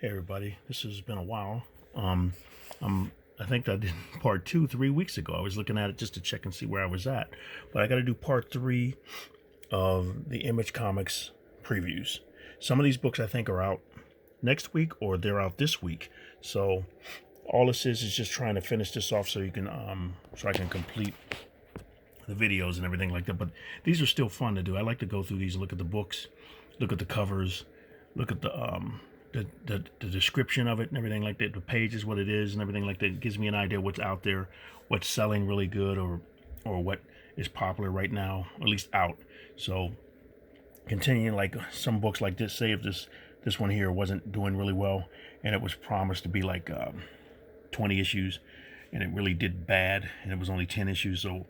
Hey everybody, this has been a while. Um, I think I did part 2 3 weeks ago. I was looking at it just to check and see where I was at, but I got to do part 3 of the Image Comics previews. Some of these books I think are out next week or they're out this week. So all this is just trying to finish this off so you can so I can complete the videos and everything like that. But these are still fun to do. I like to go through these, look at the books, look at the covers, look at the description of it and everything like that, the pages, what it is and everything like that. It gives me an idea what's out there, what's selling really good, or what is popular right now, or at least out. So continuing, like some books like this, say if this one here wasn't doing really well and it was promised to be like 20 issues and it really did bad and it was only 10 issues, so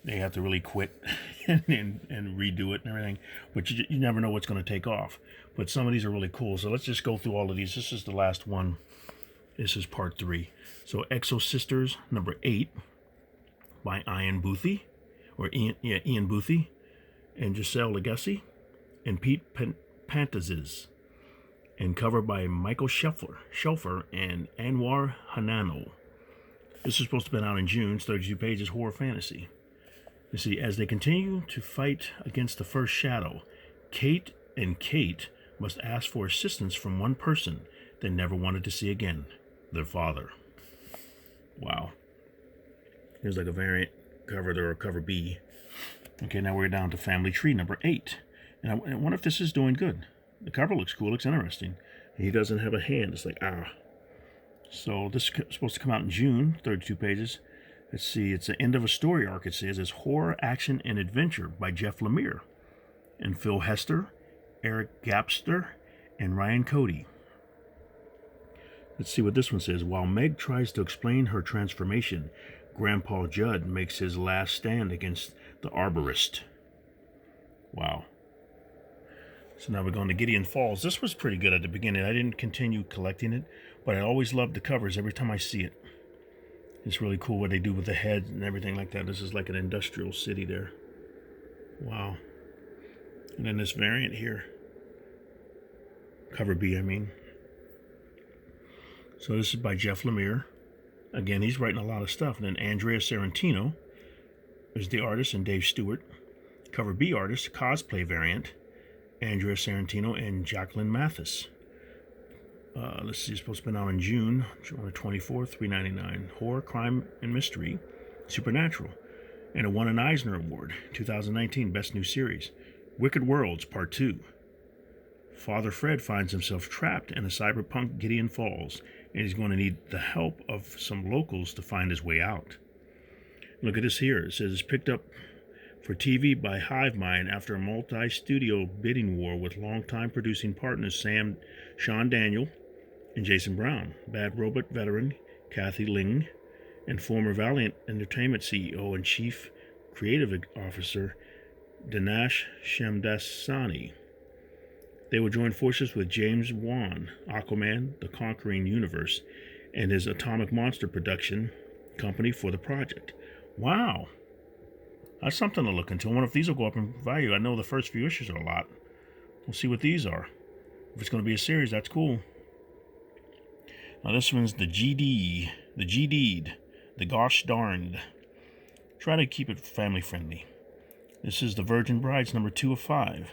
they have to really quit and redo it and everything. But you never know what's going to take off. But some of these are really cool. So let's just go through all of these. This is the last one. This is part 3. So Exo Sisters number 8 by Ian Boothie, Ian Boothie, and Giselle Legacy, and Pete Pantazis, and covered by Michael Shelfer and Anwar Hanano. This is supposed to be out in June. It's 32 pages, horror fantasy. You see, as they continue to fight against the first shadow, Kate must ask for assistance from one person they never wanted to see again, their father. Wow. Here's like a variant cover there, or cover B. Okay, now we're down to Family Tree number 8. And I wonder if this is doing good. The cover looks cool, looks interesting. He doesn't have a hand. It's like, ah. So this is supposed to come out in June, 32 pages. Let's see, it's the end of a story arc, it says. It's Horror, Action, and Adventure by Jeff Lemire and Phil Hester, Eric Gapster, and Ryan Cody. Let's see what this one says. While Meg tries to explain her transformation, Grandpa Judd makes his last stand against the arborist. Wow. So now we're going to Gideon Falls. This was pretty good at the beginning. I didn't continue collecting it, but I always loved the covers every time I see it. It's really cool what they do with the heads and everything like that. This is like an industrial city there. Wow. And then this variant here. Cover B, I mean. So this is by Jeff Lemire. Again, he's writing a lot of stuff. And then Andrea Sorrentino is the artist, and Dave Stewart. Cover B artist, cosplay variant, Andrea Sorrentino and Jacqueline Mathis. Let's see, it's supposed to be out in June 24th, $3.99. Horror, crime, and mystery, supernatural, and it won an Eisner Award, 2019 Best New Series. Wicked Worlds, Part 2. Father Fred finds himself trapped in a cyberpunk Gideon Falls, and he's going to need the help of some locals to find his way out. Look at this here. It says it's picked up for TV by Hivemind after a multi-studio bidding war with longtime producing partners Sean Daniel and Jason Brown, Bad Robot veteran Kathy Ling, and former Valiant Entertainment CEO and Chief Creative Officer Dinesh Shamdasani. They will join forces with James Wan, Aquaman, The Conquering Universe, and his Atomic Monster production company for the project. Wow. That's something to look into. I wonder if these will go up in value. I know the first few issues are a lot. We'll see what these are. If it's going to be a series, that's cool. Now this one's the GD, the gosh darned. Try to keep it family friendly. This is the Virgin Brides number 2 of 5.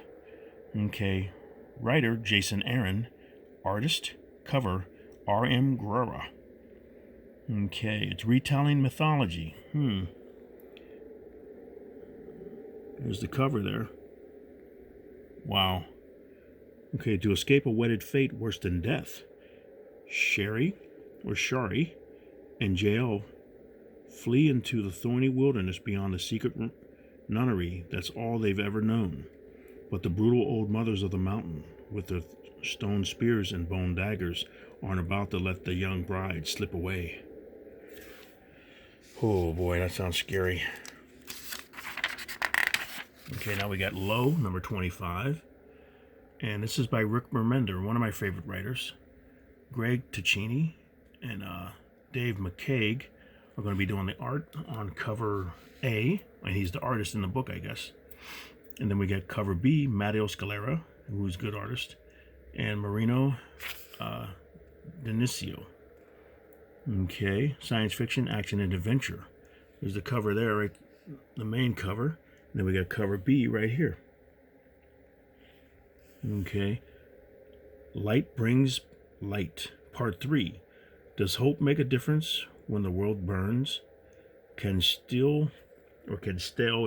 Okay. Writer, Jason Aaron. Artist, cover, R.M. Guerra. Okay, it's retelling mythology. There's the cover there. Wow. Okay, to escape a wedded fate worse than death, Shari and Jael flee into the thorny wilderness beyond the secret nunnery that's all they've ever known. But the brutal old mothers of the mountain, with their stone spears and bone daggers, aren't about to let the young bride slip away. Oh boy, that sounds scary. Okay, now we got Low, number 25. And this is by Rick Remender, one of my favorite writers. Greg Ticini and Dave McCaig are going to be doing the art on cover A. And he's the artist in the book, I guess. And then we got cover B, Matteo Scalera, who's a good artist. And Marino Denicio. Okay, science fiction, action, and adventure. There's the cover there, right? The main cover. And then we got cover B right here. Okay. Light brings light. Part 3. Does hope make a difference when the world burns? Can Stell,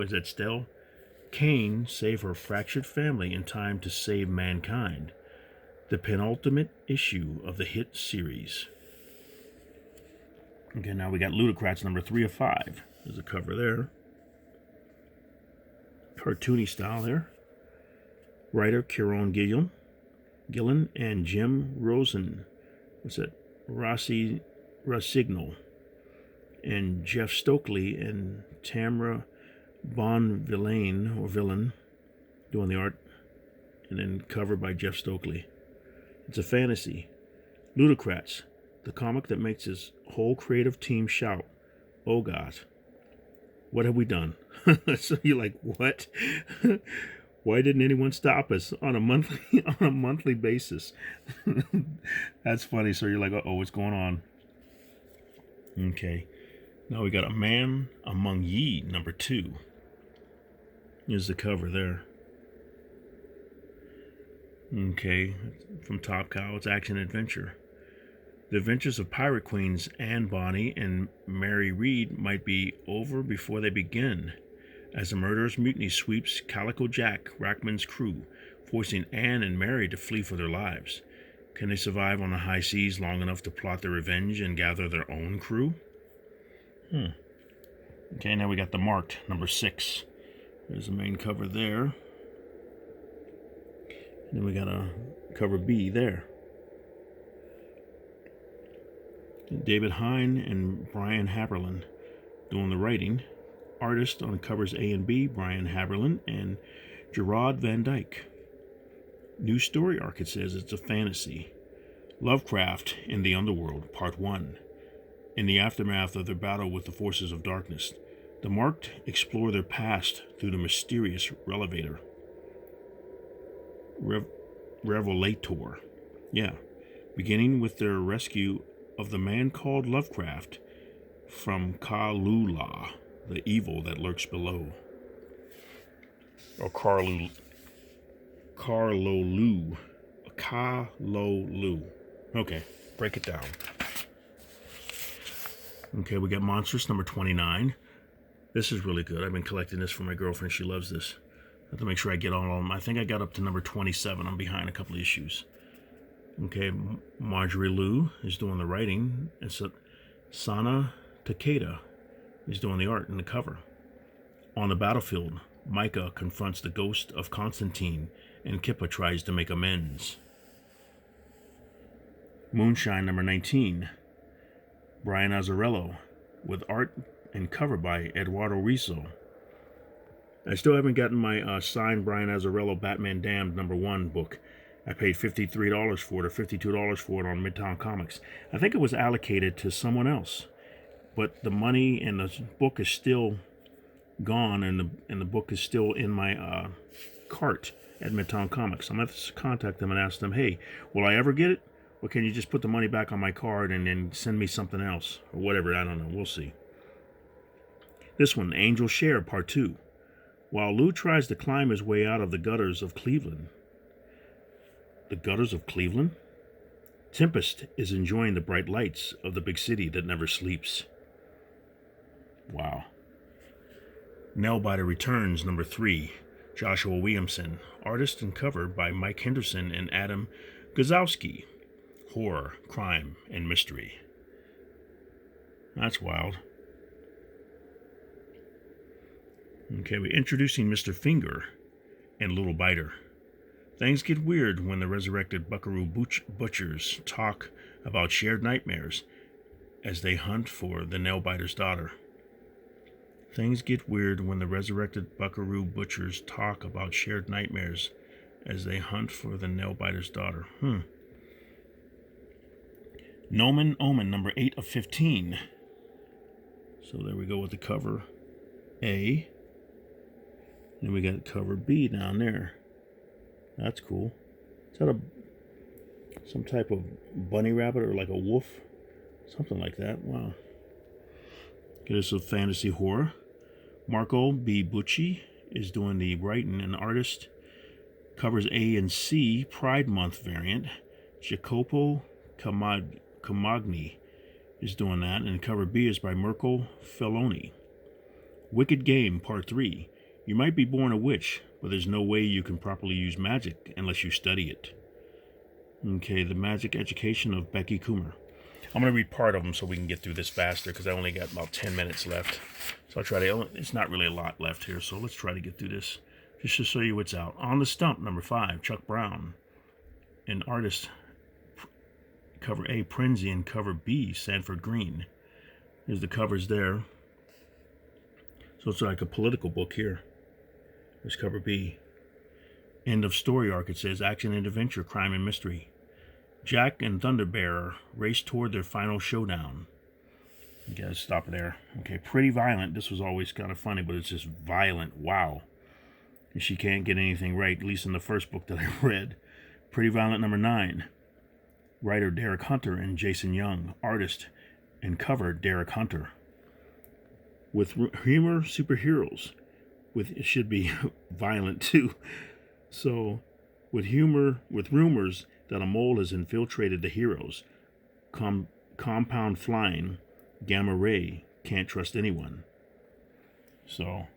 is it Stell? Kane save her fractured family in time to save mankind? The penultimate issue of the hit series. Okay, now we got Ludocrats number 3 of 5. There's a cover there. Cartoony style there. Writer Kieron Gillen and Jim Rosen. What's that? Rossi Rossignol. And Jeff Stokely and Tamra Villain doing the art. And then covered by Jeff Stokely. It's a fantasy. Ludocrats, the comic that makes his whole creative team shout, "Oh God, what have we done?" So you're like, what? Why didn't anyone stop us on a monthly basis? That's funny. So you're like, oh, what's going on? Okay. Now we got A Man Among Ye, number 2. Here's the cover there. Okay, from Top Cow, it's action adventure. The adventures of pirate queens Anne Bonny and Mary Read might be over before they begin, as the murderous mutiny sweeps Calico Jack, Rackman's crew, forcing Anne and Mary to flee for their lives. Can they survive on the high seas long enough to plot their revenge and gather their own crew? Okay, now we got The Marked, number 6. There's the main cover there. And then we got a cover B there. David Hine and Brian Haberlin doing the writing. Artist on covers A and B, Brian Haberlin and Gerard Van Dyke. New story arc, it says. It's a fantasy. Lovecraft in the Underworld, Part 1. In the aftermath of their battle with the forces of darkness, the Marked explore their past through the mysterious Revelator. Yeah. Beginning with their rescue of the man called Lovecraft from Kalula, the evil that lurks below. Or Karlolu. Okay, break it down. Okay, we got Monstress number 29. This is really good. I've been collecting this for my girlfriend. She loves this. I have to make sure I get all of them. I think I got up to number 27. I'm behind a couple of issues. Okay, Marjorie Liu is doing the writing. And so Sana Takeda is doing the art and the cover. On the battlefield, Micah confronts the ghost of Constantine, and Kippa tries to make amends. Moonshine number 19. Brian Azzarello, with art and cover by Eduardo Riso. I still haven't gotten my signed Brian Azzarello Batman Damned number 1 book. I paid $53 for it, or $52 for it on Midtown Comics. I think it was allocated to someone else, but the money and the book is still gone, and the book is still in my cart at Midtown Comics. I'm going to have to contact them and ask them, hey, will I ever get it? Or can you just put the money back on my card and then send me something else? Or whatever, I don't know. We'll see. This one, Angel Share, Part 2. While Lou tries to climb his way out of the gutters of Cleveland. The gutters of Cleveland? Tempest is enjoying the bright lights of the big city that never sleeps. Wow. Nailbiter Returns, number 3. Joshua Williamson. Artist and cover by Mike Henderson and Adam Gazowski. Horror, crime, and mystery. That's wild. Okay, we're introducing Mr. Finger and Little Biter. Things get weird when the resurrected Buckaroo Butchers talk about shared nightmares as they hunt for the Nailbiter's daughter. Things get weird when the resurrected Buckaroo Butchers talk about shared nightmares as they hunt for the Nailbiter's daughter. Nomen Omen, number 8 of 15. So there we go with the cover A. And we got cover B down there. That's cool. Is that Some type of bunny rabbit or like a wolf. Something like that. Wow. It is a fantasy horror. Marco B. Bucci is doing the writing and artist. Covers A and C, Pride Month variant. Jacopo Camagni is doing that, and cover B is by Mirko Felloni. Wicked Game, Part 3. You might be born a witch, but there's no way you can properly use magic unless you study it. Okay, The Magic Education of Becky Coomer. I'm going to read part of them so we can get through this faster, because I only got about 10 minutes left. So I'll try to, it's not really a lot left here, so let's try to get through this. Just to show you what's out. On the Stump, number 5, Chuck Brown. And artist, cover A, Prinzi, and cover B, Sanford Green. There's the covers there. So it's like a political book here. There's cover B. End of story arc, it says. Action and adventure, crime and mystery. Jack and Thunderbearer race toward their final showdown. You gotta stop there. Okay, Pretty Violent. This was always kind of funny, but it's just violent. Wow. And she can't get anything right, at least in the first book that I read. Pretty Violent, number 9. Writer Derek Hunter and Jason Young. Artist and cover Derek Hunter. With humor, superheroes. It should be violent too. So, with humor, with rumors that a mole has infiltrated the heroes. Compound flying, gamma ray, can't trust anyone. So,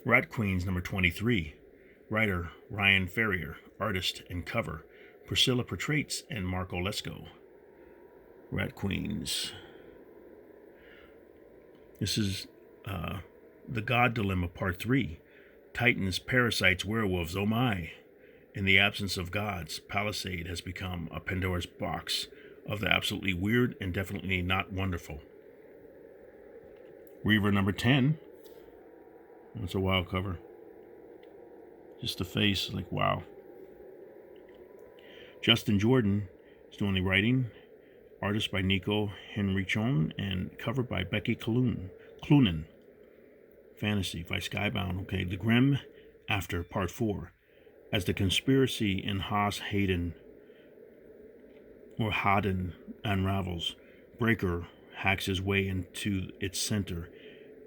Rat Queens, number 23. Writer Ryan Ferrier. Artist and cover Priscilla Petrates and Marco Lesko. Rat Queens. This is The God Dilemma, Part 3. Titans, parasites, werewolves, oh my. In the absence of gods, Palisade has become a Pandora's box of the absolutely weird and definitely not wonderful. Reaver, number 10. That's a wild cover. Just the face, like wow. Justin Jordan is doing the writing. Artist by Nico Henrichon and cover by Becky Clunan. Fantasy by Skybound. Okay, The Grim After, Part 4. As the conspiracy in Haas Hayden unravels, Breaker hacks his way into its center,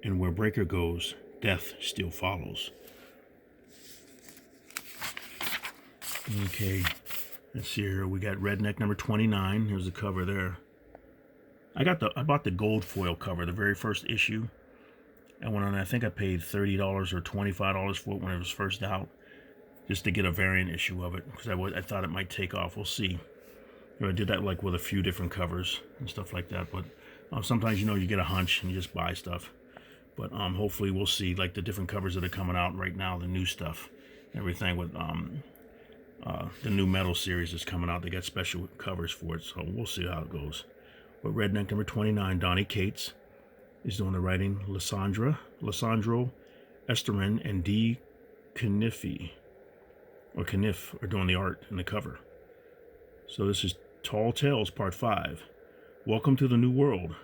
and where Breaker goes, death still follows. Okay, let's see here. We got Redneck number 29. Here's the cover there. I bought the gold foil cover, the very first issue. And I think I paid $30 or $25 for it when it was first out, just to get a variant issue of it, because I thought it might take off. We'll see. I did that like with a few different covers and stuff like that. But sometimes you get a hunch and you just buy stuff. But hopefully we'll see like the different covers that are coming out right now, the new stuff, everything with the new metal series that's coming out. They got special covers for it, so we'll see how it goes. But Redneck number 29, Donnie Cates is doing the writing. Lissandro Esterin and D. Kniff are doing the art and the cover. So this is Tall Tales, Part 5. Welcome to the New World.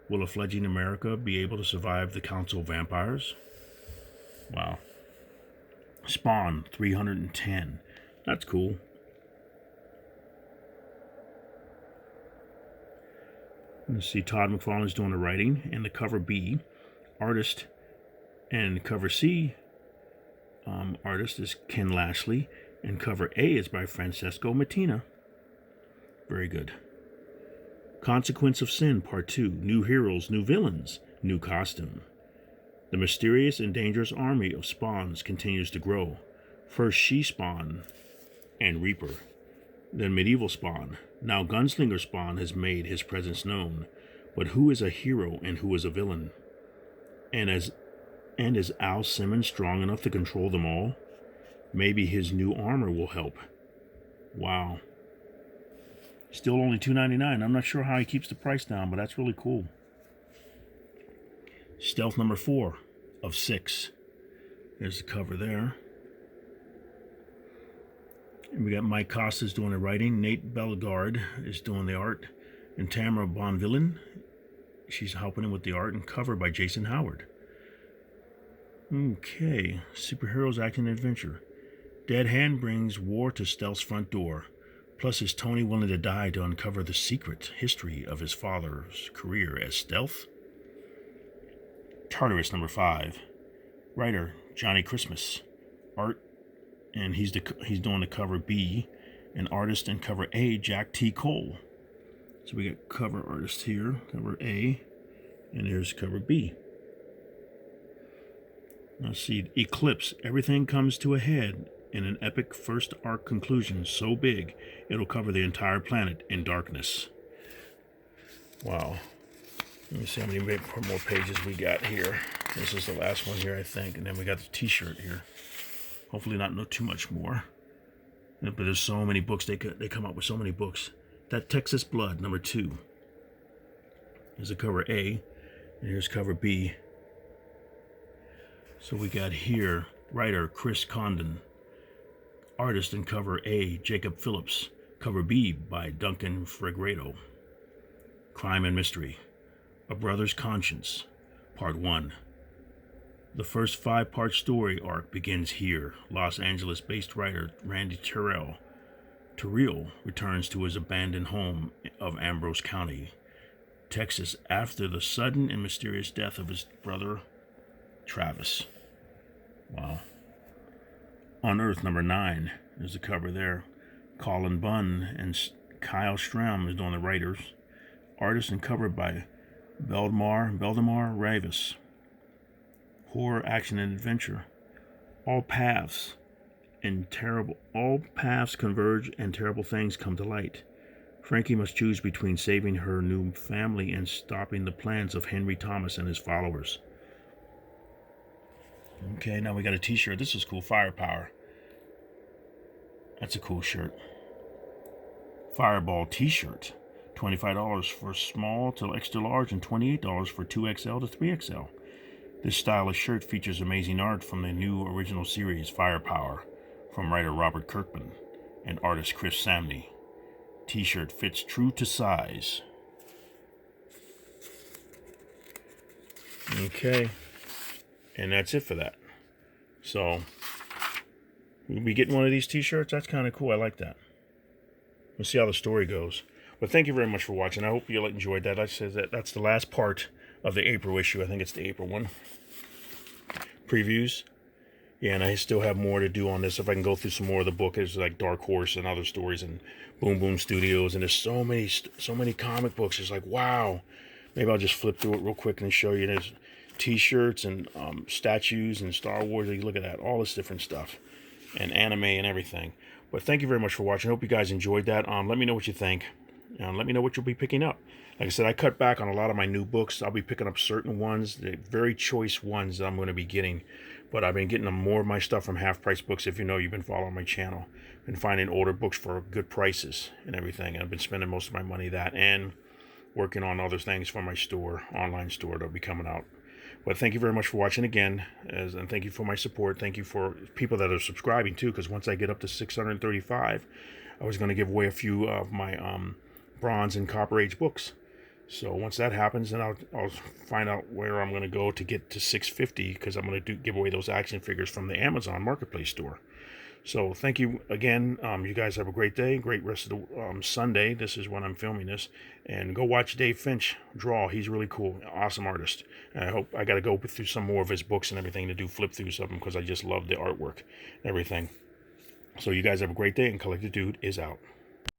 Will a fledgling America be able to survive the Council of Vampires? Wow. Spawn, 310. That's cool. Let's see, Todd McFarlane is doing the writing, and the cover B. Artist and cover C. Artist is Ken Lashley, and cover A is by Francesco Mattina. Very good. Consequence of Sin, Part 2. New heroes, new villains, new costume. The mysterious and dangerous army of spawns continues to grow. First She-Spawn and Reaper, then Medieval Spawn. Now Gunslinger Spawn has made his presence known. But who is a hero and who is a villain? And is Al Simmons strong enough to control them all? Maybe his new armor will help. Wow. Still only $2.99. I'm not sure how he keeps the price down, but that's really cool. Stealth number 4 of 6. There's the cover there. And we got Mike Costas doing the writing. Nate Bellegarde is doing the art. And Tamara Bonvillain, she's helping him with the art, and cover by Jason Howard. Okay, superheroes action adventure. Dead Hand brings war to Stealth's front door. Plus, is Tony willing to die to uncover the secret history of his father's career as stealth? Tartarus number 5. Writer Johnny Christmas. Art, and he's doing the cover B. And artist in cover A, Jack T. Cole. So we got cover artist here, cover A, and here's cover B. Let's see, Eclipse. Everything comes to a head in an epic first arc conclusion so big it'll cover the entire planet in darkness. Wow. Let me see how many more pages we got here. This is the last one here, I think, and then we got the t-shirt here. Hopefully not too much more. But there's so many books. They come up with so many books. That Texas Blood, number 2. There's a cover A, and here's cover B. So we got here, writer Chris Condon. Artist in cover A, Jacob Phillips. Cover B by Duncan Fregredo. Crime and Mystery. A Brother's Conscience, Part 1. The first 5-part story arc begins here. Los Angeles-based writer Randy Terrell returns to his abandoned home of Ambrose County, Texas, after the sudden and mysterious death of his brother, Travis. Wow. Unearthed number 9. There's the cover there. Colin Bunn and Kyle Stram is doing the writers. Artist and cover by Beldemar Ravis. Horror, action, and adventure. All paths converge and terrible things come to light. Frankie must choose between saving her new family and stopping the plans of Henry Thomas and his followers. Okay, now we got a t-shirt. This is cool. Firepower. That's a cool shirt. Fireball t-shirt. $25 for small to extra large and $28 for 2XL to 3XL. This stylish shirt features amazing art from the new original series Firepower from writer Robert Kirkman and artist Chris Samney. T-shirt fits true to size. Okay, and that's it for that. So we'll be getting one of these t-shirts. That's kind of cool. I like that. We'll see how the story goes. But thank you very much for watching. I hope you enjoyed that. Like I said, that's the last part of the April issue. I think it's the April one. Previews. Yeah, and I still have more to do on this. If I can go through some more of the book, it's like Dark Horse and other stories and Boom Boom Studios. And there's so many comic books. It's like, wow. Maybe I'll just flip through it real quick and show you. There's t-shirts and statues and Star Wars. You look at that. All this different stuff. And anime and everything. But thank you very much for watching. I hope you guys enjoyed that. Let me know what you think. Let me know what you'll be picking up. Like I said, I cut back on a lot of my new books. I'll be picking up certain ones, the very choice ones that I'm going to be getting. But I've been getting more of my stuff from Half Price Books. If you know, you've been following my channel. Been finding older books for good prices and everything. And I've been spending most of my money that and working on other things for my store, online store that'll be coming out. But thank you very much for watching again, and thank you for my support. Thank you for people that are subscribing too, because once I get up to 635, I was going to give away a few of my Bronze and Copper Age books. So once that happens, then I'll find out where I'm going to go to get to 650, because I'm going to give away those action figures from the Amazon Marketplace store. So thank you again. You guys have a great day, great rest of the Sunday. This is when I'm filming this. And go watch Dave Finch draw. He's really cool, awesome artist. And I got to go through some more of his books and everything to do flip throughs of them, because I just love the artwork and everything. So you guys have a great day, and Collected Dude is out.